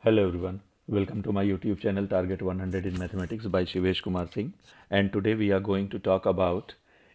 Hello everyone, welcome to my YouTube channel Target 100 in Mathematics by Shivesh Kumar Singh, and today we are going to talk about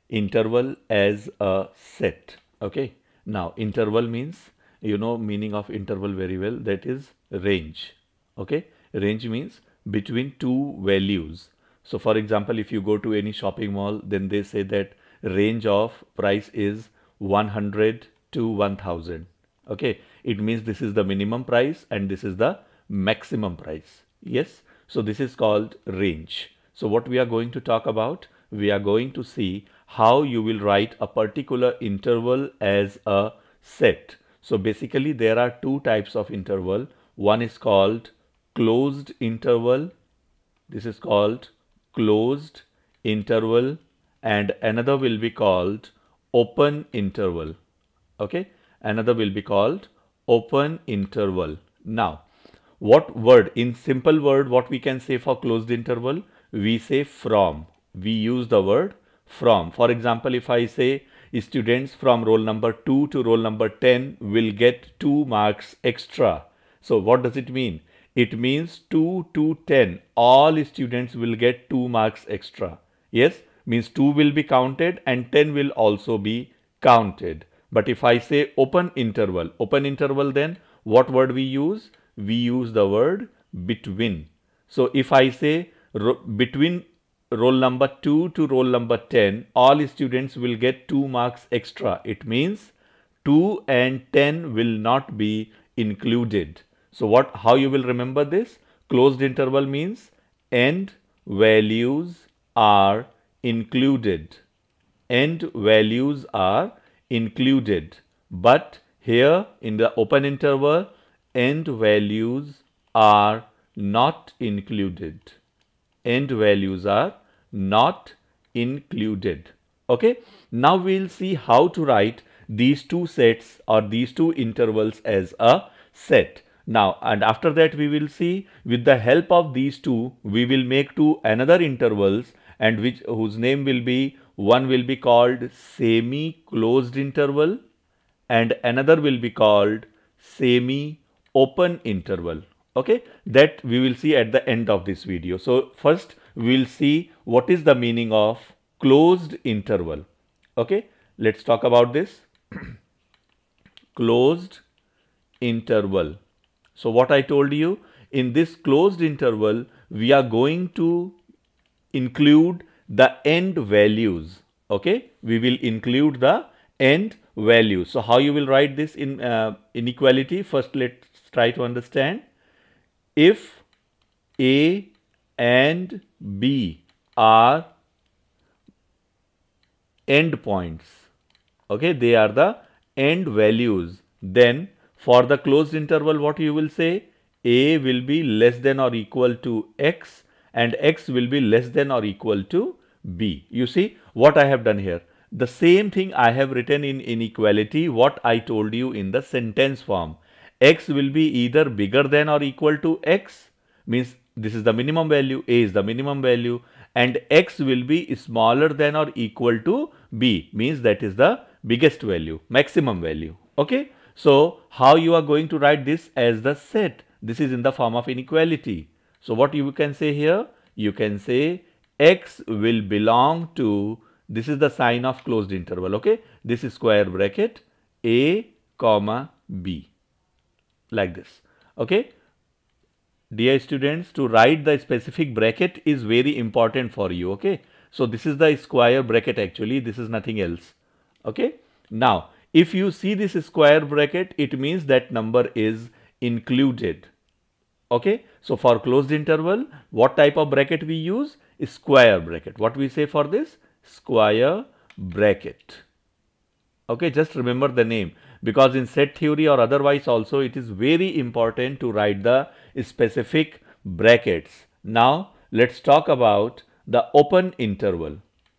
interval as a set. Okay, now interval means, you know meaning of interval very well, that is range. Okay, range means between two values. So for example, if you go to any shopping mall, then they say that range of price is 100 to 1000. Okay, it means this is the minimum price and this is the maximum price. Yes, so this is called range. So what we are going to talk about, we are going to see how you will write a particular interval as a set. So basically there are two types of interval. One is called closed interval. This is called closed interval, and another will be called open interval. Okay, another will be called open interval. Now what word, in simple word, what we can say for closed interval, we say from. We use the word from. For example, if I say students from roll number 2 to roll number 10 will get 2 marks extra. So what does it mean? It means 2 to 10 all students will get 2 marks extra. Yes, means 2 will be counted and 10 will also be counted. But if I say open interval, then what word we use? We use the word between. So if I say between roll number 2 to roll number 10, all students will get 2 marks extra. It means 2 and 10 will not be included. So how you will remember this? Closed interval means end values are included. End values are included. But here in the open interval, end values are not included. End values are not included. Okay, now we'll see how to write these two sets or these two intervals as a set. Now, and after that we will see, with the help of these two, we will make two another intervals, and whose name will be, one will be called semi-closed interval and another will be called semi-open interval. Okay, that we will see at the end of this video. So first we will see what is the meaning of closed interval. Okay, let's talk about this. Closed interval. So what I told you, in this closed interval, we are going to include the end values. Okay, we will include the end values. So how you will write this in inequality? First, let's try to understand. If A and B are end points, okay, they are the end values, then for the closed interval, what you will say? A will be less than or equal to x and x will be less than or equal to b. You see what I have done here? The same thing I have written in inequality, what I told you in the sentence form. X will be either bigger than or equal to x, means this is the minimum value, A is the minimum value, and x will be smaller than or equal to b, means that is the biggest value, maximum value. Okay, so how you are going to write this as the set? This is in the form of inequality. So what you can say here? You can say x will belong to, this is the sign of closed interval. Okay, this is square bracket A comma B, like this. Okay, dear students, to write the specific bracket is very important for you. Okay, so this is the square bracket, actually this is nothing else. Okay, now if you see this square bracket, it means that number is included. Okay, so for closed interval, what type of bracket we use? Square bracket. What we say for this? Square bracket. Okay, just remember the name, because in set theory or otherwise also it is very important to write the specific brackets. Now let's talk about the open interval.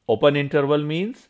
Open interval means,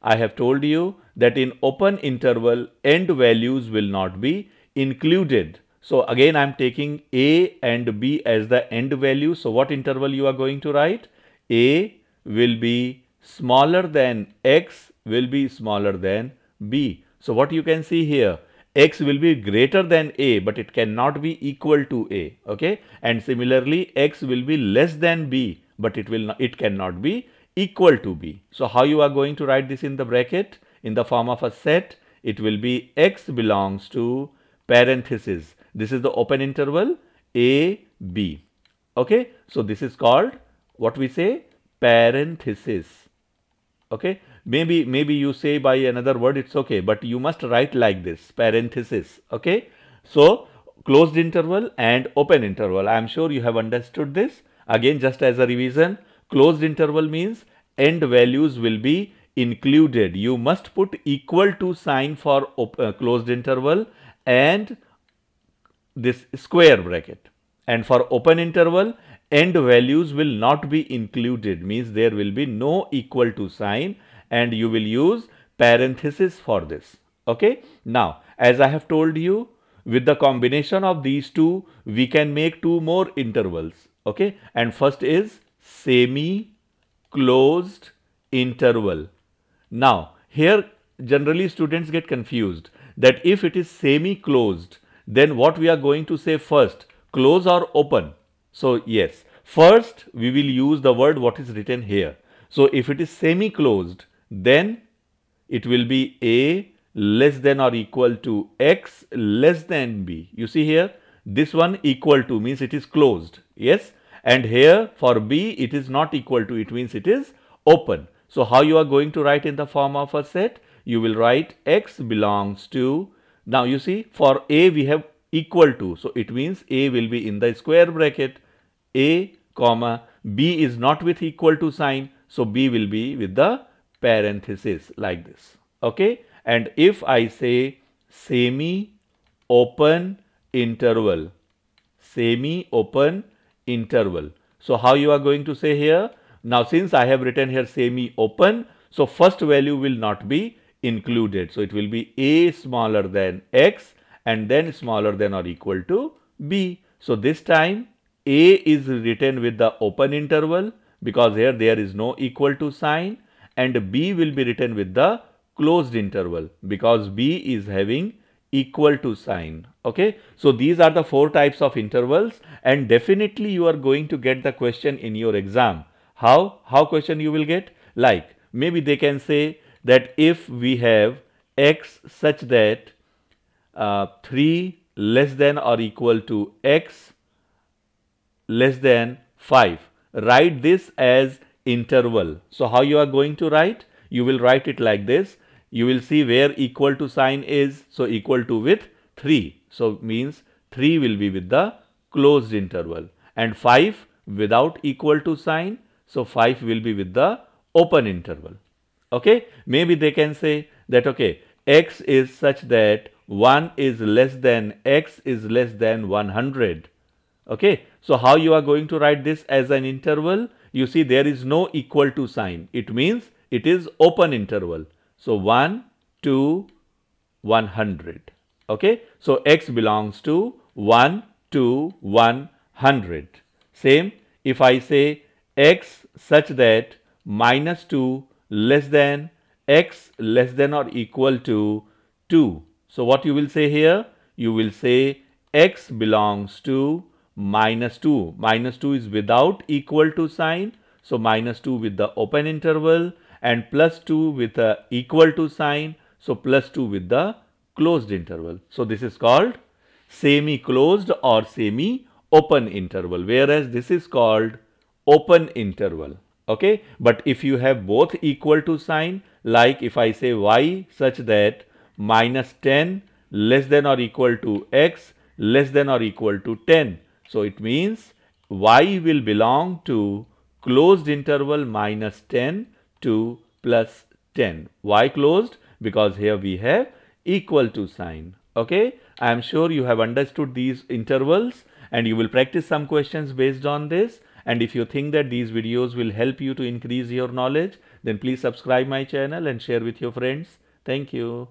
I have told you that in open interval end values will not be included. So again I am taking A and B as the end value. So what interval you are going to write? A will be smaller than x will be smaller than b. So what you can see here? x will be greater than a, but it cannot be equal to a. Okay, and similarly x will be less than b, but it cannot be equal to b. So how you are going to write this in the bracket in the form of a set? It will be x belongs to parenthesis. This is the open interval a b. Okay, so this is called what we say, parenthesis. Okay, maybe you say by another word, it's okay, but you must write like this, parenthesis. Okay, so closed interval and open interval. I am sure you have understood this. Again, just as a revision, closed interval means end values will be included. You must put equal to sign for closed interval and this square bracket, and for open interval end values will not be included, means there will be no equal to sign, and you will use parenthesis for this. Okay, now as I have told you, with the combination of these two we can make two more intervals. Okay, and first is semi closed interval. Now here generally students get confused that if it is semi closed, then what we are going to say first, close or open? So yes, first we will use the word what is written here. So if it is semi closed, then it will be a less than or equal to x less than b. You see here, this one equal to means it is closed. Yes, and here for b it is not equal to, it means it is open. So how you are going to write in the form of a set? You will write x belongs to, now you see for a we have equal to, so it means a will be in the square bracket, a comma b is not with equal to sign, so b will be with the parenthesis like this. Okay, and if I say semi open interval, semi open interval, so how you are going to say here? Now since I have written here semi open, so first value will not be included, so it will be a smaller than x and then smaller than or equal to b. So this time a is written with the open interval because here there is no equal to sign, and b will be written with the closed interval because b is having equal to sign. Okay, so these are the four types of intervals, and definitely you are going to get the question in your exam. How question you will get? Like maybe they can say that if we have x such that 3 less than or equal to x less than 5, write this as interval. So how you are going to write? You will write it like this. You will see where equal to sign is, so equal to with 3, so means 3 will be with the closed interval, and 5 without equal to sign, so 5 will be with the open interval. Okay, maybe they can say that okay, x is such that 1 is less than x is less than 100. Okay, so how you are going to write this as an interval? You see there is no equal to sign, it means it is open interval. So 1 to 100. Okay, so x belongs to 1 to 100. Same if I say x such that minus 2 less than x less than or equal to 2. So what you will say here? You will say x belongs to minus 2. Minus 2 is without equal to sign, so minus 2 with the open interval, and plus 2 with a equal to sign, so plus 2 with the closed interval. So this is called semi closed or semi open interval, whereas this is called open interval. Okay, but if you have both equal to sign, like if I say y such that minus 10 less than or equal to x less than or equal to 10, so it means y will belong to closed interval minus 10 to plus 10. Why closed? Because here we have equal to sign. Okay, I am sure you have understood these intervals, and you will practice some questions based on this. And if you think that these videos will help you to increase your knowledge, then please subscribe my channel and share with your friends. Thank you.